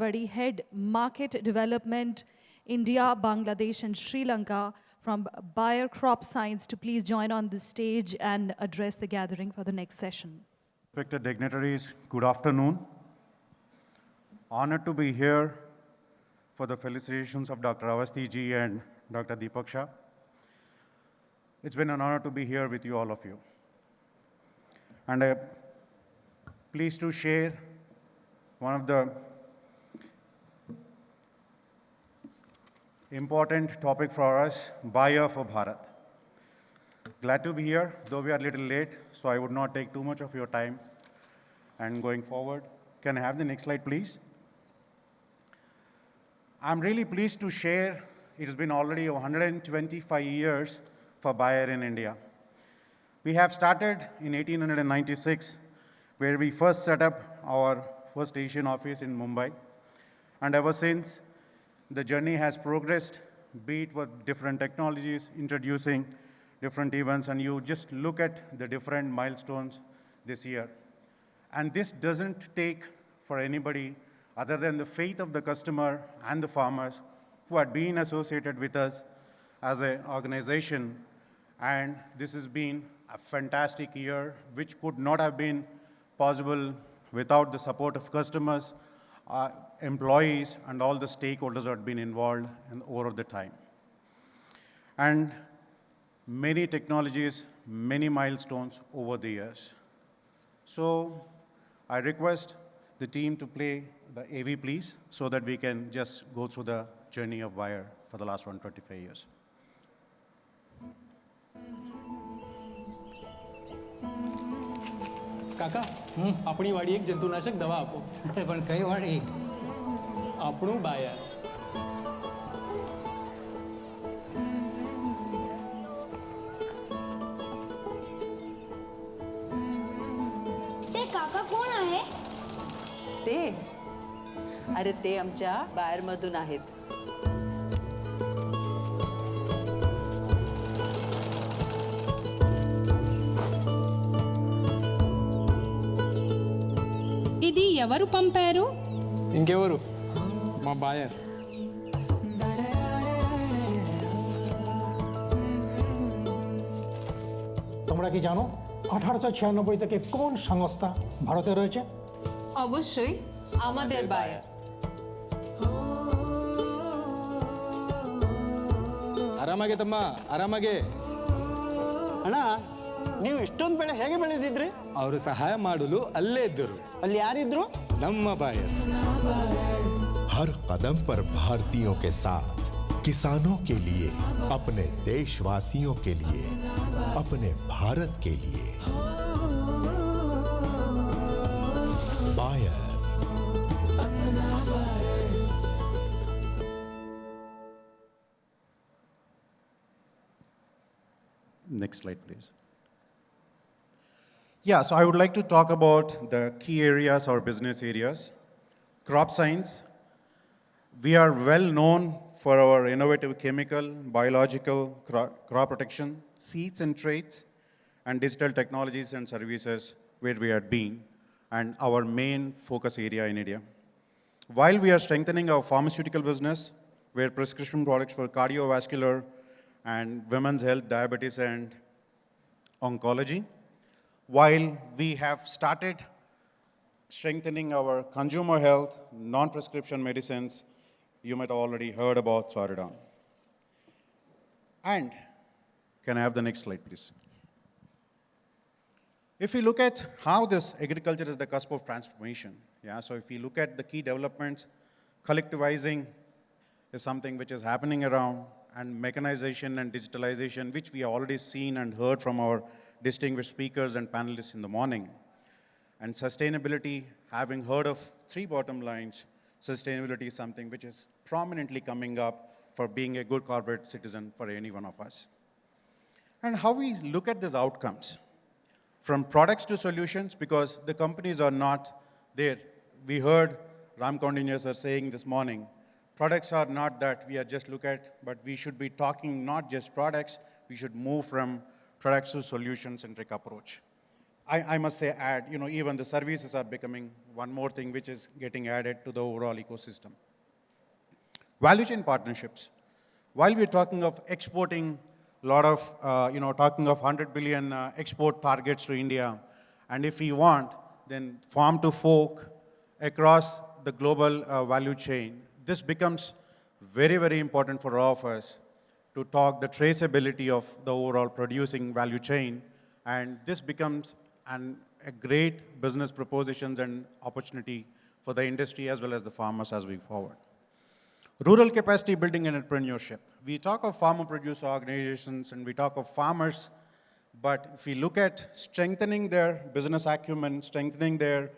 Naravadi, Head Market Development, India, Bangladesh and Sri Lanka from Bayer Crop Science to please join on the stage and address the gathering for the next session. Respected dignitaries, good afternoon. Honored to be here for the felicitations of Dr. Awasthi ji and Dr. Deepak Shah. It's been an honor to be here with you, all of you. And I'm pleased to share one of the important topic for us, Bayer for Bharat. Glad to be here, though we are a little late, so I would not take too much of your time. And going forward, can I have the next slide, please? I'm really pleased to share, it has been already 125 years for Bayer in India. We have started in 1896, where we first set up our first Asian office in Mumbai. And ever since, the journey has progressed, be it with different technologies, introducing different events, and you just look at the different milestones this year. And this doesn't take for anybody other than the faith of the customer and the farmers who had been associated with us as an organization. And this has been a fantastic year, which could not have been possible without the support of customers, employees, and all the stakeholders that have been involved over the time. And many technologies, many milestones over the years. So I request the team to play the AV, please, so that we can just go through the journey of Bayer for the last 125 years. કાકા આપણી વાડી એક જંતુનાશક દવા આપો. પણ કઈ વાડી? આપણું બાયર. ते काका कोण आहे? ते अरे ते आमच्या बाहेरमधून आहेत. ఇది ఎవరు పంపారు? ఇంకెవరు? మా బాయర్. তোমরা কি জানো 1896 থেকে কোন সংস্থা ভারতে রয়েছে? অবশ্যই আমাদের বায়ার। ಆರಾಮಾಗೆ ತಮ್ಮ, ಆರಾಮಾಗೆ. ಅಣ್ಣ, ನೀವು ಇಷ್ಟೊಂದು ಬೆಳೆ ಹೇಗೆ ಬೆಳೆದಿದ್ರಿ? ಅವರು ಸಹಾಯ ಮಾಡಲು ಅಲ್ಲೇ ಇದ್ದರು. ಅಲ್ಲಿ ಯಾರಿದ್ರು? ನಮ್ಮ ಬಾಯರ್. हर कदम पर भारतीयों के साथ, किसानों के लिए, अपने देशवासियों के लिए, अपने भारत के लिए। Buyer. Next slide, please. Yeah, so I would like to talk about the key areas or business areas. Crop science. We are well known for our innovative chemical, biological, crop protection, seeds and traits, and digital technologies and services where we have been, and our main focus area in India. While we are strengthening our pharmaceutical business, where prescription products for cardiovascular and women's health, diabetes, and oncology, while we have started strengthening our consumer health, non-prescription medicines, you might have already heard about Zoridon. And can I have the next slide, please? If we look at how this agriculture is the cusp of transformation, so if we look at the key developments, collectivizing is something which is happening around, and mechanization and digitalization, which we have already seen and heard from our distinguished speakers and panelists in the morning. And sustainability, having heard of 3 bottom lines, sustainability is something which is prominently coming up for being a good corporate citizen for any one of us. And how we look at these outcomes, from products to solutions, because the companies are not there. We heard Ram Kaundinya sir saying this morning, products are not that we are just look at, but we should be talking not just products, we should move from products to solution-centric approach. I must say add, even the services are becoming one more thing which is getting added to the overall ecosystem. Value chain partnerships. While we're talking of exporting, a lot of, talking of 100 billion export targets to India, and if we want, then farm to fork across the global value chain, this becomes very, very important for all of us to talk the traceability of the overall producing value chain, and this becomes a great business propositions and opportunity for the industry as well as the farmers as we forward. Rural capacity building and entrepreneurship. We talk of farmer producer organizations and we talk of farmers, but if we look at strengthening their business acumen, strengthening their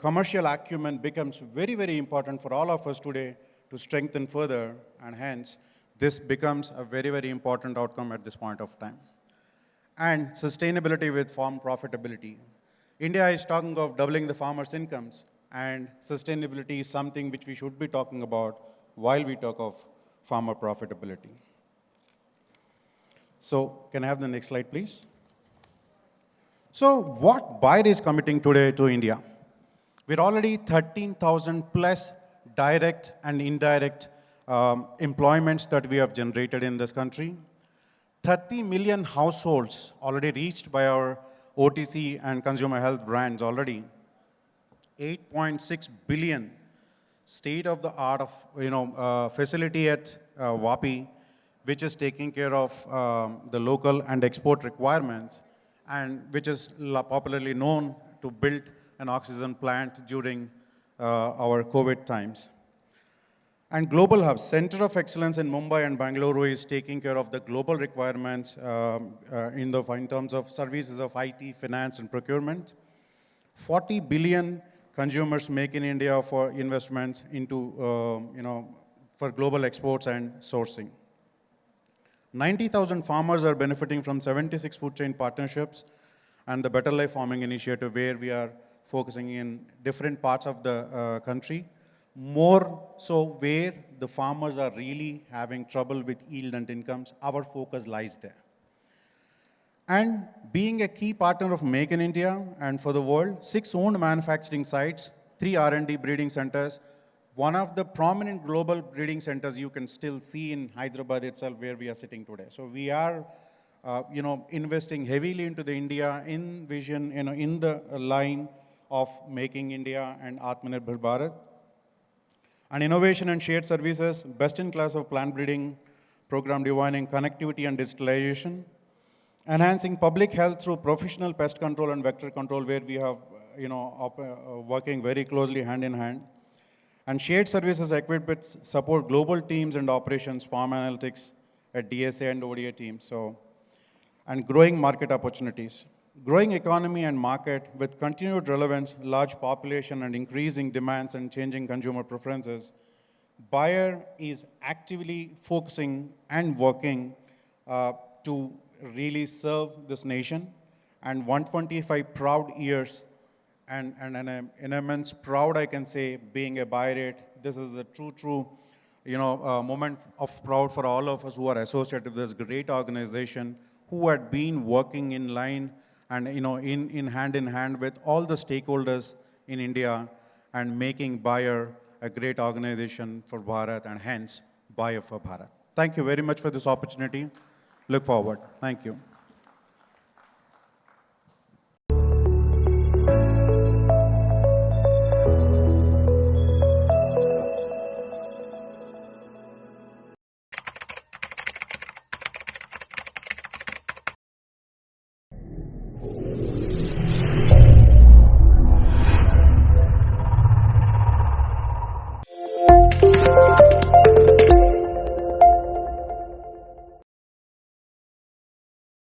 commercial acumen becomes very, very important for all of us today to strengthen further, and hence this becomes a very, very important outcome at this point of time. And sustainability with farm profitability. India is talking of doubling the farmers' incomes, and sustainability is something which we should be talking about while we talk of farmer profitability. So, can I have the next slide, please? So, what Bayer is committing today to India? We're already 13,000 plus direct and indirect employments that we have generated in this country. 30 million households already reached by our OTC and consumer health brands already. 8.6 billion state-of-the-art facility at Vapi, which is taking care of the local and export requirements, and which is popularly known to build an oxygen plant during our COVID times. And Global Hubs, Center of Excellence in Mumbai and Bangalore is taking care of the global requirements in terms of services of IT, finance, and procurement. 40 billion consumers make in India for investments into, for global exports and sourcing. 90,000 farmers are benefiting from 76 food chain partnerships and the Better Life Farming Initiative, where we are focusing in different parts of the country. More so where the farmers are really having trouble with yield and incomes, our focus lies there. And being a key partner of Make in India and for the world, 6 owned manufacturing sites, 3 R&D breeding centers. One of the prominent global breeding centers you can still see in Hyderabad itself, where we are sitting today. So we are, investing heavily into the India in vision, in the line of Making India and Atmanirbhar Bharat. And innovation and shared services, best in class of plant breeding, program designing, connectivity and digitalization. Enhancing public health through professional pest control and vector control, where we have, working very closely hand in hand. And shared services equipped with support global teams and operations, farm analytics at DSA and ODA teams. So, and growing market opportunities. Growing economy and market with continued relevance, large population and increasing demands and changing consumer preferences. Bayer is actively focusing and working to really serve this nation, and 125 proud years and an immense proud, I can say, being a Bayerite. This is a true, moment of proud for all of us who are associated with this great organization, who had been working in line and in hand with all the stakeholders in India and making Bayer a great organization for Bharat, and hence Bayer for Bharat. Thank you very much for this opportunity. Look forward. Thank you.